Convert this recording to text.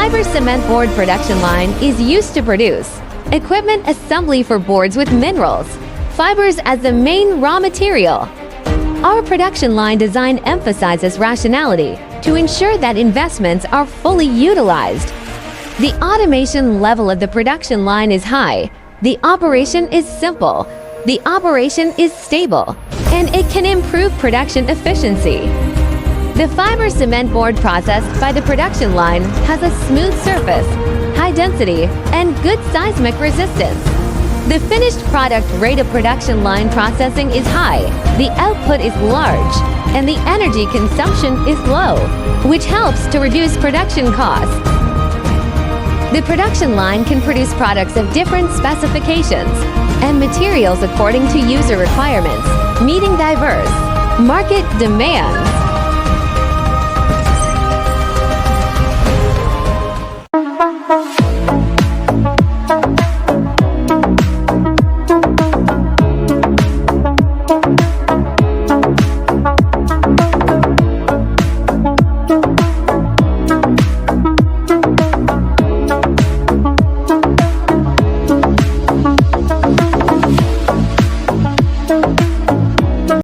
fiber cement board production line is used to produce equipment assembly for boards with minerals, fibers as the main raw material. Our production line design emphasizes rationality to ensure that investments are fully utilized. The automation level of the production line is high, the operation is simple, the operation is stable, and it can improve production efficiency. The fiber cement board processed by the production line has a smooth surface, high density, and good seismic resistance. The finished product rate of production line processing is high, the output is large, and the energy consumption is low, which helps to reduce production costs. The production line can produce products of different specifications and materials according to user requirements, meeting diverse market demands.